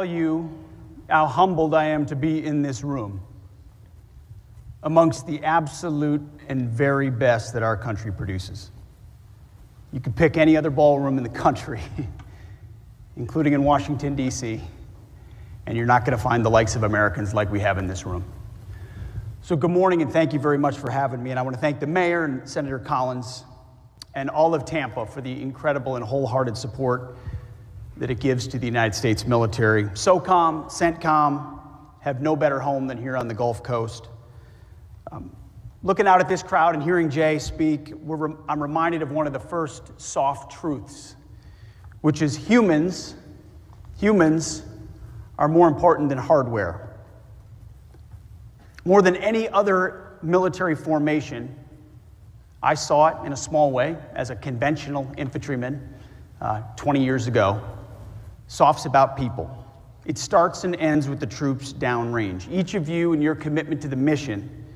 Tell you how humbled I am to be in this room amongst the absolute and very best that our country produces. You could pick any other ballroom in the country, including in Washington, D.C., and you're not going to find the likes of Americans like we have in this room. So good morning, and thank you very much for having me. And I want to thank the mayor and Senator Collins and all of Tampa for the incredible and wholehearted support that it gives to the United States military. SOCOM, CENTCOM have no better home than here on the Gulf Coast. Looking out at this crowd and hearing Jay speak, I'm reminded of one of the first soft truths, which is humans are more important than hardware. More than any other military formation, I saw it in a small way as a conventional infantryman 20 years ago. SOF's about people. It starts and ends with the troops downrange. Each of you and your commitment to the mission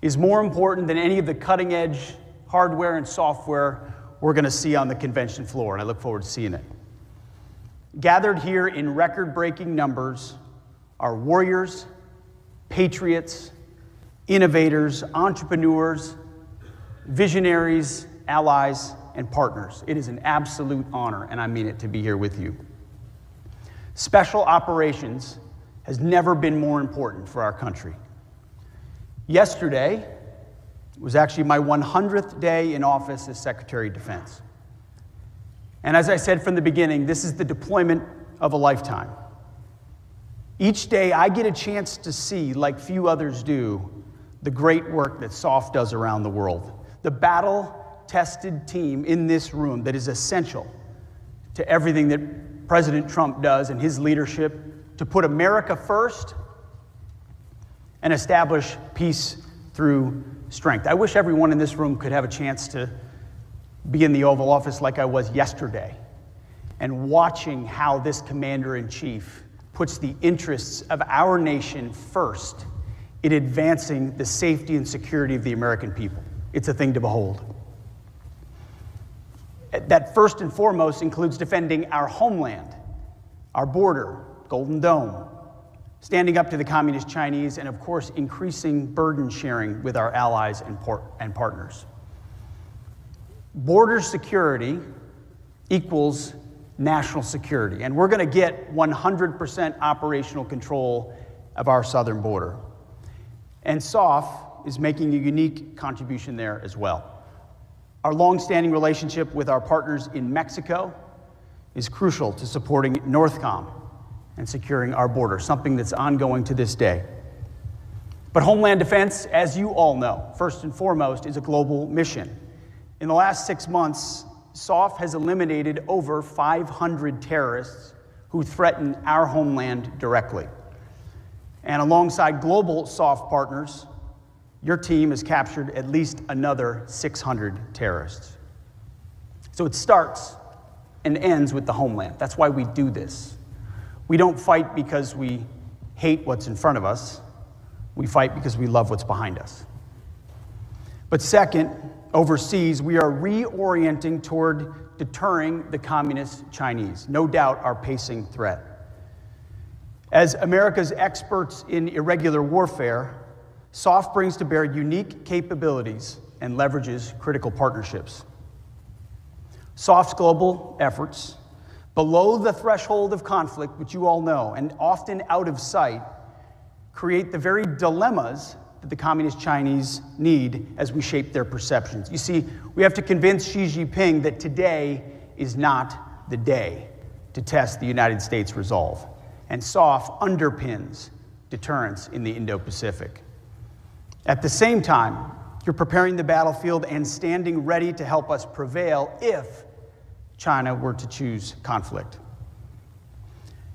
is more important than any of the cutting-edge hardware and software we're going to see on the convention floor, and I look forward to seeing it. Gathered here in record-breaking numbers are warriors, patriots, innovators, entrepreneurs, visionaries, allies, and partners. It is an absolute honor, and I mean it, to be here with you. Special operations has never been more important for our country. Yesterday was actually my 100th day in office as Secretary of Defense. And as I said from the beginning, this is the deployment of a lifetime. Each day I get a chance to see, like few others do, the great work that SOF does around the world. The battle-tested team in this room that is essential to everything that President Trump does and his leadership to put America first and establish peace through strength. I wish everyone in this room could have a chance to be in the Oval Office like I was yesterday and watching how this commander-in-chief puts the interests of our nation first in advancing the safety and security of the American people. It's a thing to behold. That first and foremost includes defending our homeland, our border, Golden Dome, standing up to the Communist Chinese, and of course, increasing burden sharing with our allies and partners. Border security equals national security, and we're going to get 100% operational control of our southern border. And SOF is making a unique contribution there as well. Our long-standing relationship with our partners in Mexico is crucial to supporting NORTHCOM and securing our border, something that's ongoing to this day. But Homeland Defense, as you all know, first and foremost, is a global mission. In the last 6 months, SOF has eliminated over 500 terrorists who threaten our homeland directly. And alongside global SOF partners, your team has captured at least another 600 terrorists. So it starts and ends with the homeland. That's why we do this. We don't fight because we hate what's in front of us. We fight because we love what's behind us. But second, overseas, we are reorienting toward deterring the Communist Chinese, no doubt our pacing threat. As America's experts in irregular warfare, SOF brings to bear unique capabilities and leverages critical partnerships. SOF's global efforts, below the threshold of conflict, which you all know, and often out of sight, create the very dilemmas that the Communist Chinese need as we shape their perceptions. You see, we have to convince Xi Jinping that today is not the day to test the United States' resolve. And SOF underpins deterrence in the Indo-Pacific. At the same time, you're preparing the battlefield and standing ready to help us prevail if China were to choose conflict.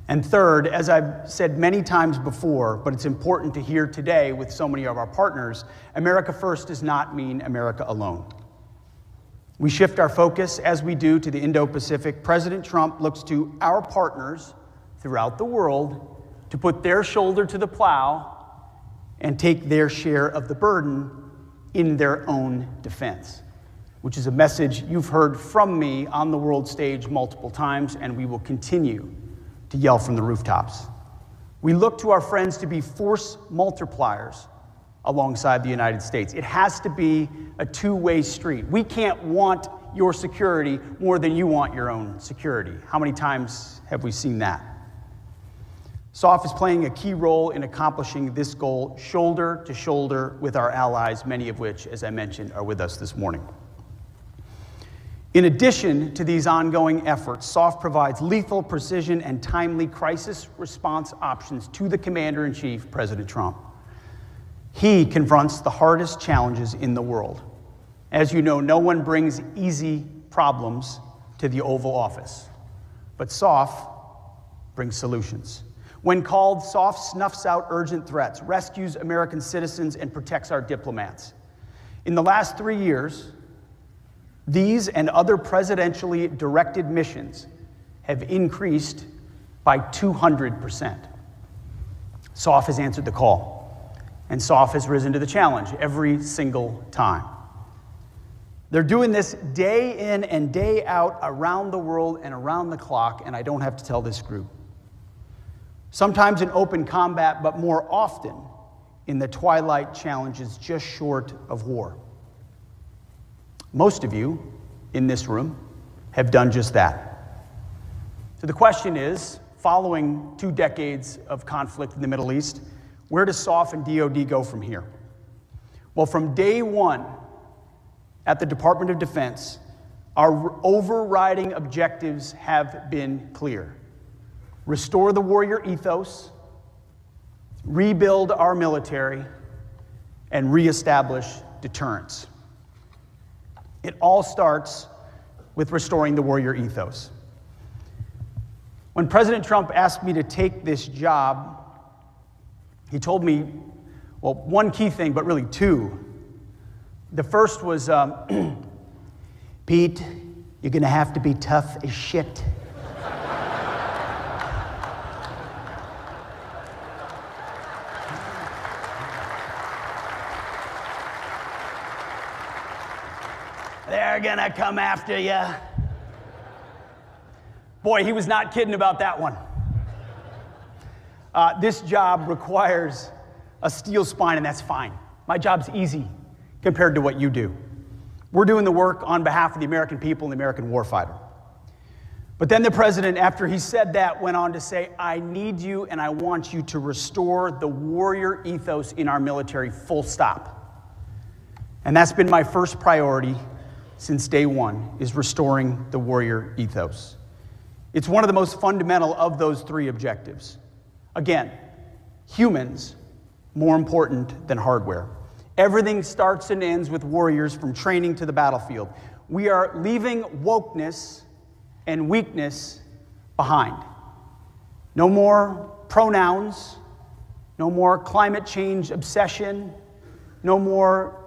And third, as I've said many times before, but it's important to hear today with so many of our partners, America first does not mean America alone. We shift our focus, as we do, to the Indo-Pacific. President Trump looks to our partners throughout the world to put their shoulder to the plow and take their share of the burden in their own defense, which is a message you've heard from me on the world stage multiple times, and we will continue to yell from the rooftops. We look to our friends to be force multipliers alongside the United States. It has to be a two-way street. We can't want your security more than you want your own security. How many times have we seen that? SOF is playing a key role in accomplishing this goal shoulder to shoulder with our allies, many of which, as I mentioned, are with us this morning. In addition to these ongoing efforts, SOF provides lethal precision and timely crisis response options to the Commander-in-Chief, President Trump. He confronts the hardest challenges in the world. As you know, no one brings easy problems to the Oval Office, but SOF brings solutions. When called, SOF snuffs out urgent threats, rescues American citizens, and protects our diplomats. In the last 3 years, these and other presidentially directed missions have increased by 200%. SOF has answered the call, and SOF has risen to the challenge every single time. They're doing this day in and day out around the world and around the clock, and I don't have to tell this group. Sometimes in open combat, but more often in the twilight challenges just short of war. Most of you in this room have done just that. So the question is, following 2 decades of conflict in the Middle East, where does SOF and DoD go from here? Well, from day one at the Department of Defense, our overriding objectives have been clear. Restore the warrior ethos, rebuild our military, and reestablish deterrence. It all starts with restoring the warrior ethos. When President Trump asked me to take this job, he told me, well, one key thing, but really 2. The first was, Pete, you're gonna have to be tough as shit. They're gonna come after you. Boy, he was not kidding about that one. This job requires a steel spine, and that's fine. My job's easy compared to what you do. We're doing the work on behalf of the American people and the American warfighter. But then the president, after he said that, went on to say, I need you and I want you to restore the warrior ethos in our military, full stop. And that's been my first priority since day one, is restoring the warrior ethos. It's one of the most fundamental of those 3 objectives. Again, humans more important than hardware. Everything starts and ends with warriors from training to the battlefield. We are leaving wokeness and weakness behind. No more pronouns, no more climate change obsession, no more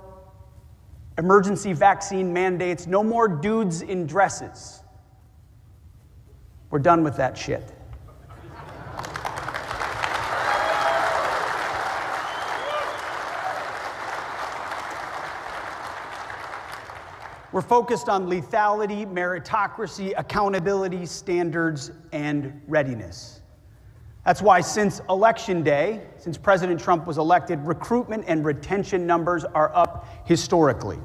emergency vaccine mandates, no more dudes in dresses. We're done with that shit. We're focused on lethality, meritocracy, accountability, standards, and readiness. That's why since Election Day, since President Trump was elected, recruitment and retention numbers are up historically.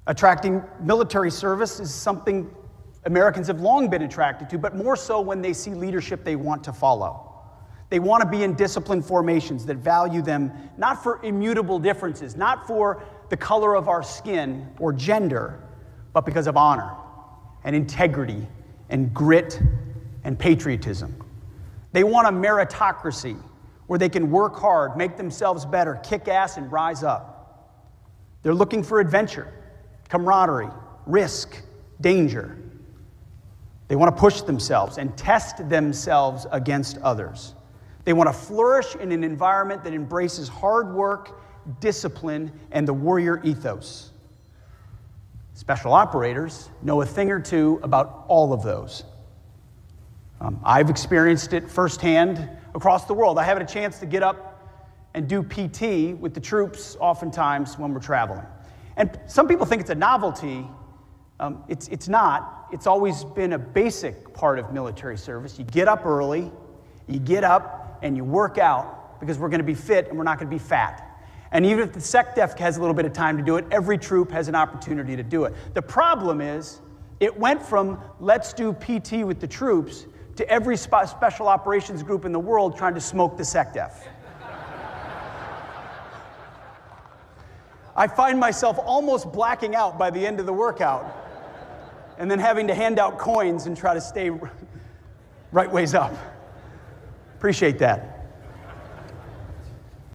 Attracting military service is something Americans have long been attracted to, but more so when they see leadership they want to follow. They want to be in disciplined formations that value them not for immutable differences, not for the color of our skin or gender, but because of honor and integrity and grit and patriotism. They want a meritocracy where they can work hard, make themselves better, kick ass, and rise up. They're looking for adventure, camaraderie, risk, danger. They want to push themselves and test themselves against others. They want to flourish in an environment that embraces hard work, discipline, and the warrior ethos. Special operators know a thing or two about all of those. I've experienced it firsthand across the world. I have had a chance to get up and do PT with the troops oftentimes when we're traveling. And some people think it's a novelty. It's not. it's always been a basic part of military service. You get up early, you get up, and you work out because we're going to be fit and we're not going to be fat. And even if the SecDef has a little bit of time to do it, every troop has an opportunity to do it. The problem is, it went from let's do PT with the troops to every special operations group in the world trying to smoke the SecDef. I find myself almost blacking out by the end of the workout and then having to hand out coins and try to stay right ways up. Appreciate that.